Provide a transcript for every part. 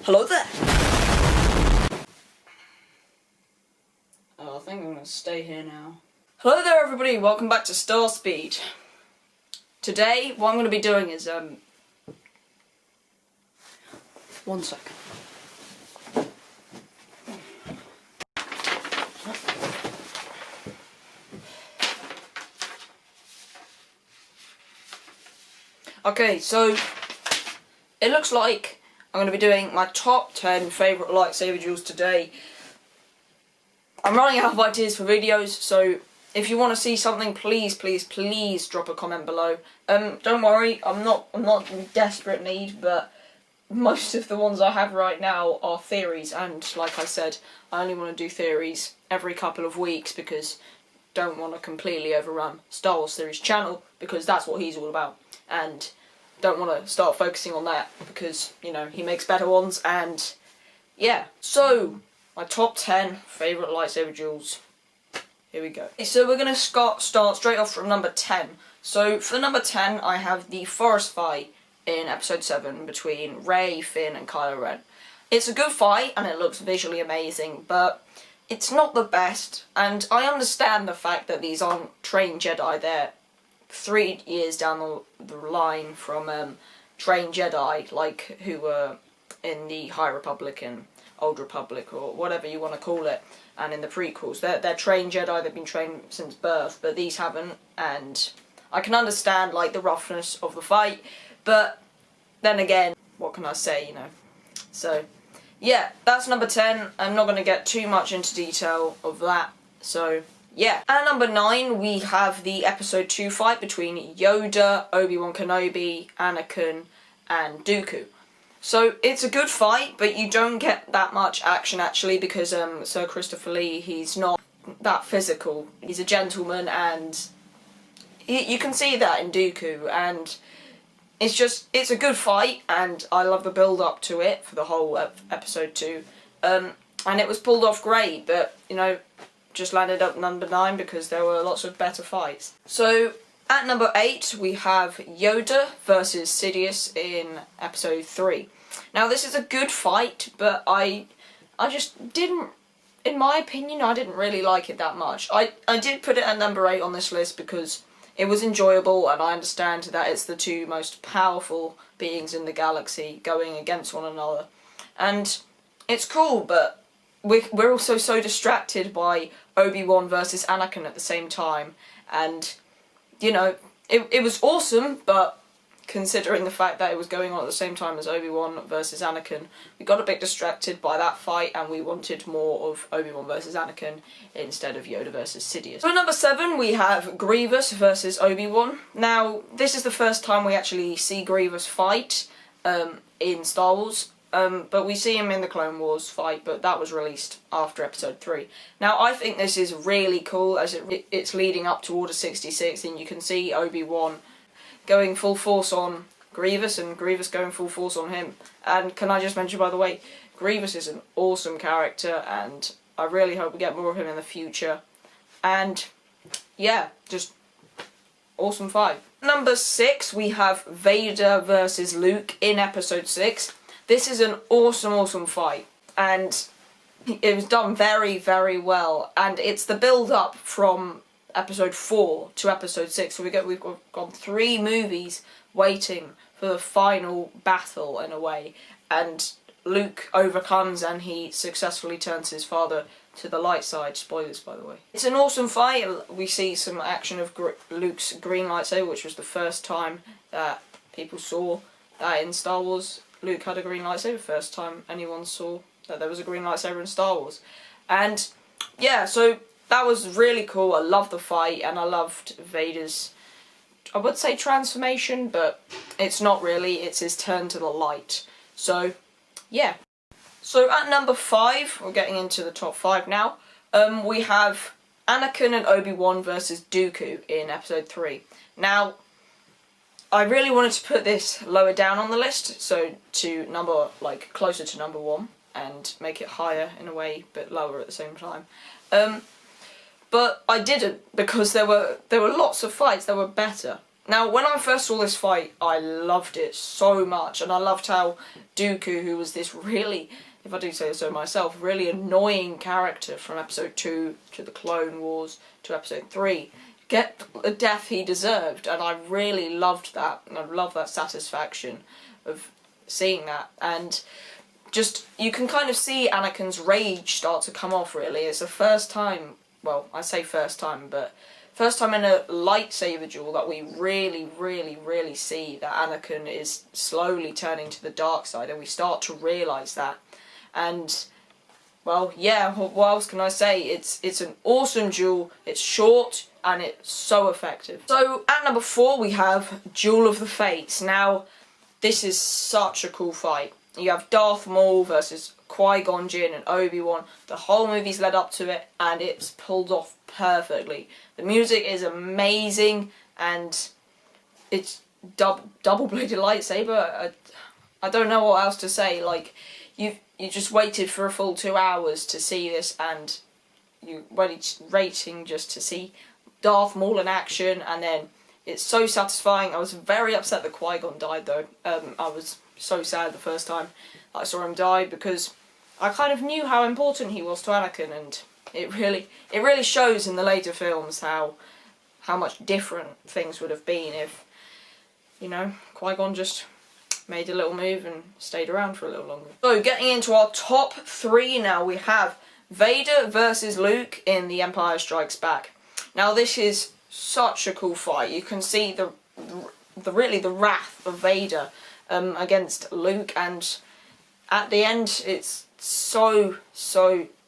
Hello there! Oh, I think I'm going to stay here now. Hello there everybody, welcome back to Star Speed. Today, what I'm going to be doing is, one second. Okay, so, it looks like I'm going to be doing my top 10 favourite lightsaber duels today. I'm running out of ideas for videos, so if you want to see something, please drop a comment below. Don't worry, I'm not in desperate need, but most of the ones I have right now are theories, and like I said, I only want to do theories every couple of weeks because don't want to completely overrun Star Wars Theories channel because that's what he's all about, and don't want to start focusing on that because, you know, he makes better ones, and yeah. So, my top 10 favourite lightsaber duels. Here we go. So we're going to start straight off from number 10. So for number 10 I have the forest fight in episode 7 between Rey, Finn and Kylo Ren. It's a good fight and it looks visually amazing, but it's not the best, and I understand the fact that these aren't trained Jedi. They're 3 years down the line from trained Jedi, like who were in the High Republic and Old Republic, or whatever you want to call it, and in the prequels. They're trained Jedi, they've been trained since birth, but these haven't, and I can understand, like, the roughness of the fight, but then again, what can I say, you know? So, yeah, that's number 10. I'm not going to get too much into detail of that, so yeah. At number 9, we have the episode 2 fight between Yoda, Obi-Wan Kenobi, Anakin, and Dooku. So, it's a good fight, but you don't get that much action actually because Sir Christopher Lee, he's not that physical. He's a gentleman, and you can see that in Dooku, and it's a good fight, and I love the build up to it for the whole episode 2. And it was pulled off great, but, you know, just landed up number 9 because there were lots of better fights. So, at number 8, we have Yoda versus Sidious in episode 3. Now, this is a good fight, but I just didn't, in my opinion, I didn't really like it that much. I did put it at number 8 on this list because it was enjoyable, and I understand that it's the two most powerful beings in the galaxy going against one another. And it's cool, but we're also so distracted by Obi-Wan versus Anakin at the same time, and, you know, it was awesome, but considering the fact that it was going on at the same time as Obi-Wan versus Anakin, we got a bit distracted by that fight, and we wanted more of Obi-Wan versus Anakin instead of Yoda versus Sidious. So at number 7, we have Grievous versus Obi-Wan. Now, this is the first time we actually see Grievous fight in Star Wars. But we see him in the Clone Wars fight, but that was released after episode 3. Now, I think this is really cool as it's leading up to Order 66, and you can see Obi-Wan going full force on Grievous, and Grievous going full force on him. And can I just mention, by the way, Grievous is an awesome character, and I really hope we get more of him in the future. And, yeah, just awesome fight. Number 6, we have Vader versus Luke in episode 6. This is an awesome fight, and it was done very well, and it's the build-up from episode 4 to episode 6, so we've got 3 movies waiting for the final battle, in a way, and Luke overcomes and he successfully turns his father to the light side. Spoilers, by the way. It's an awesome fight. We see some action of Luke's green lightsaber, which was the first time that people saw that in Star Wars. Luke had a green lightsaber, first time anyone saw that there was a green lightsaber in Star Wars. And yeah, so that was really cool. I loved the fight, and I loved Vader's, I would say, transformation, but it's not really, it's his turn to the light. So, yeah. So at number 5, we're getting into the top 5 now, we have Anakin and Obi-Wan versus Dooku in episode 3. Now, I really wanted to put this lower down on the list, so to number, like, closer to number 1, and make it higher in a way, but lower at the same time. But I didn't, because there were lots of fights that were better. Now, when I first saw this fight, I loved it so much, and I loved how Dooku, who was this really, if I do say so myself, really annoying character from episode 2 to the Clone Wars to episode 3, get the death he deserved, and I really loved that, and I love that satisfaction of seeing that, and just, you can kind of see Anakin's rage start to come off, really. It's the first time, well, I say first time, but first time in a lightsaber duel that we really see that Anakin is slowly turning to the dark side, and we start to realise that. And, well, yeah, what else can I say? It's an awesome duel, it's short, and it's so effective. So, at number 4 we have Duel of the Fates. Now, this is such a cool fight. You have Darth Maul versus Qui-Gon Jinn and Obi-Wan. The whole movie's led up to it, and it's pulled off perfectly. The music is amazing, and it's double-bladed lightsaber. I don't know what else to say. Like, you just waited for a full 2 hours to see this, and you waiting just to see Darth Maul in action, and then it's so satisfying. I was very upset that Qui-Gon died, though. I was so sad the first time I saw him die, because I kind of knew how important he was to Anakin, and it really shows in the later films how much different things would have been if, you know, Qui-Gon just made a little move and stayed around for a little longer. So, getting into our top 3 now, we have Vader versus Luke in The Empire Strikes Back. Now, this is such a cool fight. You can see the wrath of Vader against Luke, and at the end it's so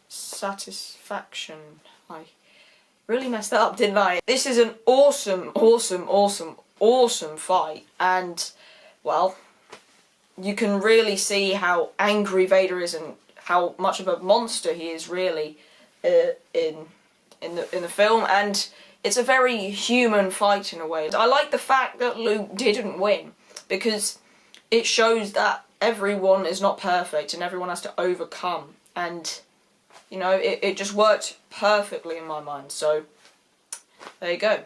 satisfaction. I really messed that up, didn't I? This is an awesome fight, and, well, you can really see how angry Vader is and how much of a monster he is, really, in the film, and it's a very human fight in a way. I like the fact that Luke didn't win, because it shows that everyone is not perfect and everyone has to overcome, and, you know, it just worked perfectly in my mind. So there you go.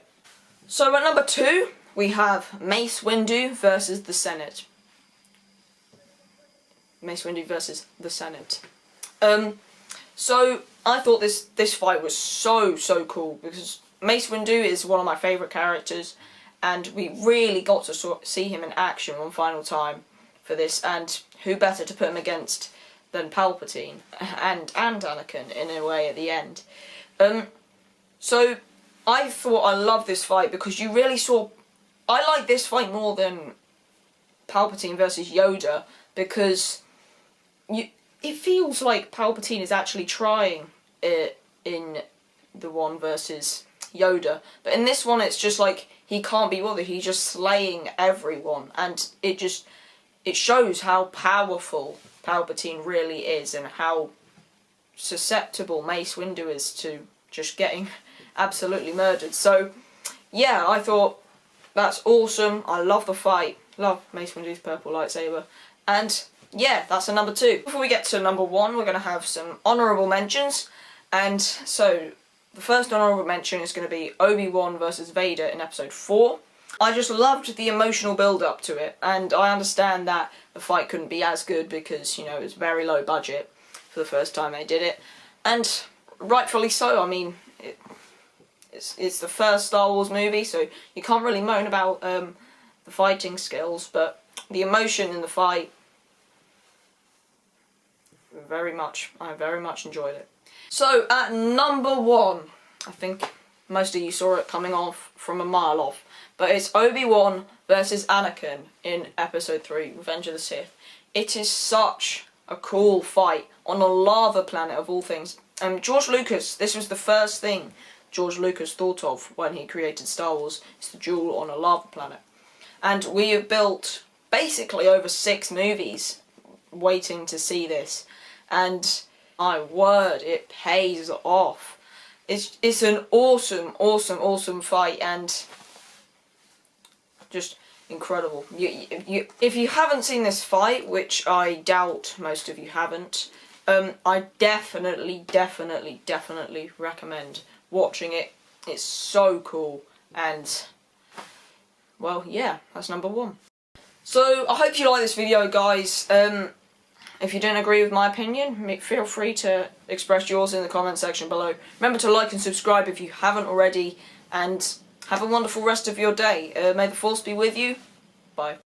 So at number 2 we have Mace Windu versus the Senate. Mace Windu versus the Senate. So I thought this fight was so cool, because Mace Windu is one of my favourite characters, and we really got to see him in action one final time for this, and who better to put him against than Palpatine and Anakin in a way at the end. So I thought I loved this fight because you really saw, I like this fight more than Palpatine versus Yoda, because it feels like Palpatine is actually trying it in the one versus Yoda, but in this one it's just like he can't be bothered, he's just slaying everyone, and it shows how powerful Palpatine really is and how susceptible Mace Windu is to just getting absolutely murdered. So yeah, I thought that's awesome. I love the fight, love Mace Windu's purple lightsaber, and yeah, that's a number 2. Before we get to number 1, we're going to have some honourable mentions, and so the first honourable mention is going to be Obi-Wan versus Vader in episode 4. I just loved the emotional build-up to it, and I understand that the fight couldn't be as good because, you know, it was very low budget for the first time they did it, and rightfully so. I mean, it's the first Star Wars movie, so you can't really moan about the fighting skills, but the emotion in the fight, I very much enjoyed it. So at number 1, I think most of you saw it coming off from a mile off, but it's Obi-Wan versus Anakin in episode 3, Revenge of the Sith. It is such a cool fight on a lava planet of all things. George Lucas, this was the first thing George Lucas thought of when he created Star Wars, is the duel on a lava planet. And we have built basically over 6 movies waiting to see this, and my word, it pays off. It's an awesome fight, and just incredible. If you haven't seen this fight, which I doubt most of you haven't, I definitely recommend watching it. It's so cool, and well, yeah, that's number 1. So, I hope you like this video, guys. If you don't agree with my opinion, feel free to express yours in the comment section below. Remember to like and subscribe if you haven't already, and have a wonderful rest of your day. May the Force be with you. Bye.